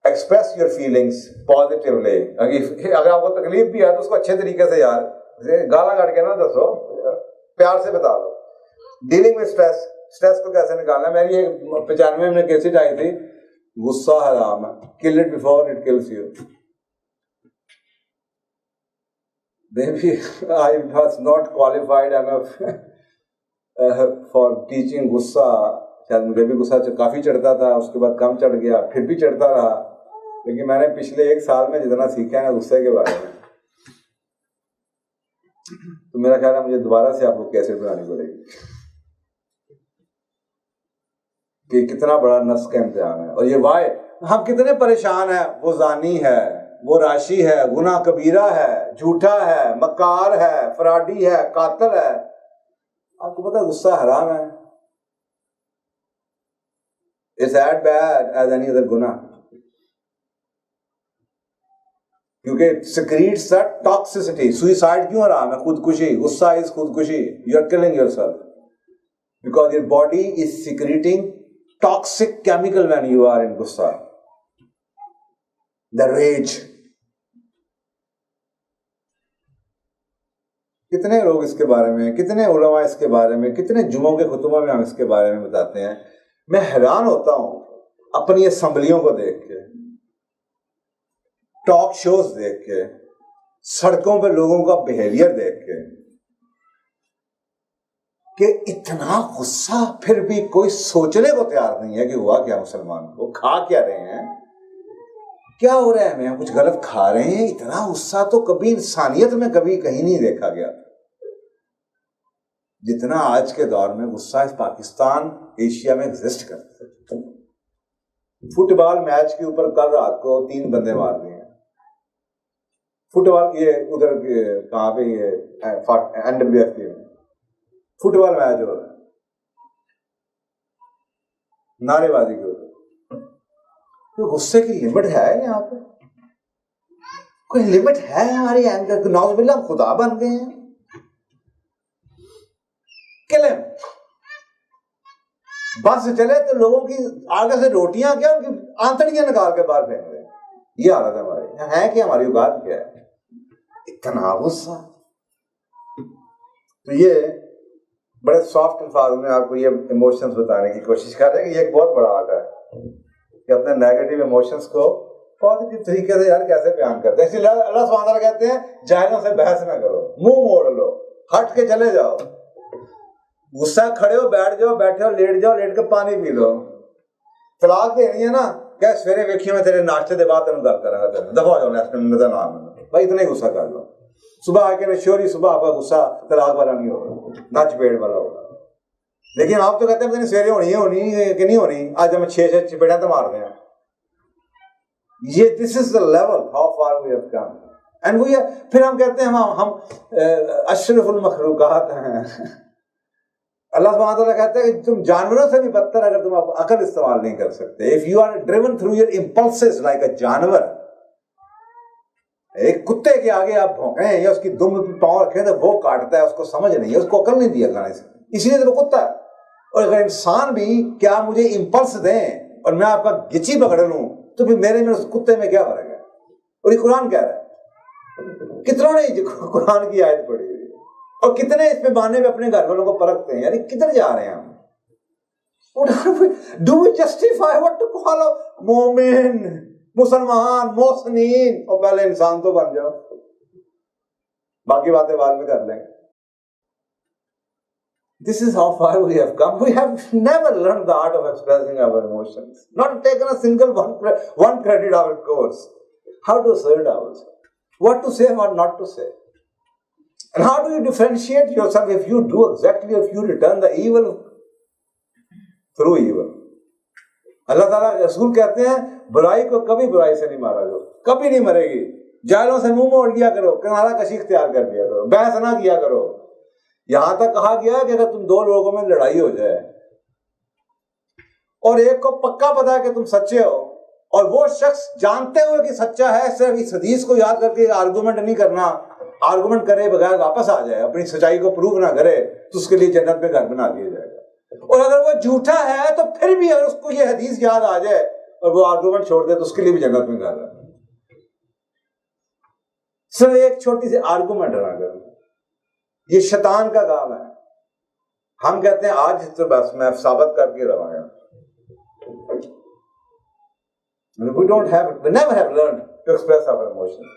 Express your feelings positively. अगर आपको तकलीफ भी है तो उसको अच्छे तरीके से यार गाला काट के ना दसो, प्यार से बता दो। डीलिंग विद स्ट्रेस, स्ट्रेस को कैसे निकालना। मेरी एक 95 में कैसेट आई थी, गुस्सा हराम है, kill it before it kills you. Maybe I was not qualified enough for teaching गुस्सा। शायद मुझे भी गुस्सा काफी चढ़ता था, उसके बाद कम चढ़ गया, फिर भी चढ़ता रहा। लेकिन मैंने पिछले 1 साल में जितना सीखा है गुस्से के बारे में, तो मेरा ख्याल है मुझे दोबारा से आपको कैसेट बनानी पड़ेगी कि कितना बड़ा नफ्स का इम्तिहान है। और ये वाय हम कितने परेशान हैं। वो जानी है, वो राशि है, गुनाह कबीरा है, झूठा है, मकार है, फराडी है, कातिल है। आपको पता है गुस्सा हराम है। It's as bad as any other गुनाह, क्योंकि secretes a toxicity। सुइसाइड क्यों हराम है? खुदकुशी। गुस्सा इज खुदकुशी। You are killing yourself because your body is secreting toxic chemical when you are in गुस्सा। The rage। कितने लोग इसके बारे में, कितने उलमा इसके बारे में, कितने जुमों के खुतबों में हम इसके बारे में बताते हैं। मैं हैरान होता हूं अपनी असम्बलियों को देख के, टॉक शोज देख के, सड़कों पे लोगों का बिहेवियर देख के, कि इतना गुस्सा फिर भी कोई सोचने को तैयार नहीं है कि हुआ क्या मुसलमान को, खा क्या रहे हैं, क्या हो रहा है, हमें कुछ गलत खा रहे हैं। इतना गुस्सा तो कभी इंसानियत में कभी कहीं नहीं देखा गया था जितना आज के दौर में गुस्सा इस पाकिस्तान एशिया में एग्जिस्ट करता है। फुटबॉल मैच के ऊपर कल रात को 3 बंदे मार दिए। फुटबॉल ये उधर कहां पे, ये NWFP में फुटबॉल मैच हो रहा है, नारेबाजी के ऊपर। तो गुस्से की लिमिट है यहाँ पे? कोई लिमिट है हमारी एंगर? नौज़बिल्लाह हम खुदा बन गए हैं। किलेम बस चले तो लोगों की आगे से रोटियां क्या, उनकी आंतड़ियां निकाल के बाहर फेंक रहे हैं। ये हालत है हमारी। है कि हमारी औकात क्या है? इतना गुस्सा। तो ये बड़े सॉफ्ट अल्फाज में आपको ये इमोशंस बताने की कोशिश कर रहे हैं कि ये एक बहुत बड़ा आर्ट है कि अपने नेगेटिव इमोशंस को पॉजिटिव तरीके से यार कैसे बयान करते हैं। इसलिए अल्लाह सुब्हानहू व तआला कहते हैं जाहिलों से बहस ना करो, मुंह मोड़ लो, हट के चले जाओ। गुस्सा खड़े हो, बैठ जाओ, बैठे हो लेट जाओ, लेट के पानी पी लो। तलाक देनी है ना, क्या सवेरे वेखिए मैं तेरे नाश्ते के बाद तेन गल करांगा, तेन दफा हो जाओ, नजर ना आना भाई, इतना ही गुस्सा कर लो। सुबह आके नशोरी, सुबह आपका गुस्सा तलाक वाला नहीं होगा, ना चपेड़ वाला होगा। लेकिन आप तो कहते हैं सवेरे होनी है कि नहीं होनी, आज हम 6 चपेड़ा तो मार रहे हैं। ये this is the level how far we have come. And we फिर हम कहते हैं हम अशरफुल मखलूकात हैं। अल्लाह सुब्हानहू व तआला कहता है कि तुम जानवरों से भी बदतर अगर तुम अकल इस्तेमाल नहीं कर सकते। If you are driven through your impulses like a जानवर, एक कुत्ते के आगे आप भौंके या उसकी दुम पे पांव रखें तो वो काटता है, उसको समझ नहीं है, उसको अकल नहीं दी अल्लाह ने, इसलिए तो वो कुत्ता है। और अगर इंसान भी क्या मुझे इम्पल्स दें और मैं आपका गिची पकड़ लूं तो फिर मेरे में उस कुत्ते में क्या फर्क है? और ये कुरान कह रहा है। कितनों ने कुरान की आयत पढ़ी हुई है और कितने इस पे बहाने पे अपने घर वालों को परखते हैं, यार किधर जा रहे हैं हम? Do we justify what to call a मोमिन, मुसलमान, मोहसिनीन? और पहले इंसान तो बन जाओ, बाकी बातें बाद में कर लेंगे। This is how far we have come. We have never learned the art of expressing our emotions. Not taken a single one credit hour course. How to assert ourselves, what to say, what not to say. And how do you differentiate yourself if you do exactly, if you return the evil through evil? अल्लाह ताला रसूल कहते हैं बुराई को कभी बुराई से नहीं मारा जाओ, कभी नहीं मरेगी। जाहिलों से मुंह मोड़ लिया करो, किनारा कशी इख्तियार कर दिया करो, बहस ना किया करो। यहां तक कहा गया कि अगर तुम 2 लोगों में लड़ाई हो जाए और एक को पक्का पता है कि तुम सच्चे हो और वो शख्स जानते हुए कि सच्चा है, सिर्फ इस हदीस को याद करके आर्गुमेंट नहीं करना, आर्गुमेंट करे बगैर वापस आ जाए, अपनी सच्चाई को प्रूव ना करे, तो उसके लिए जन्नत में घर बना दिया जाएगा। और अगर वो झूठा है तो फिर भी अगर उसको ये हदीस याद आ जाए और वो आर्गुमेंट छोड़ दे तो उसके लिए भी जन्नत में जा रहा है। सिर्फ एक छोटी सी आर्गुमेंट ना करें, ये शैतान का काम है। हम कहते हैं आज तो बस मैं साबित करके रवांगा। We don't have, we never have learned to express our emotions.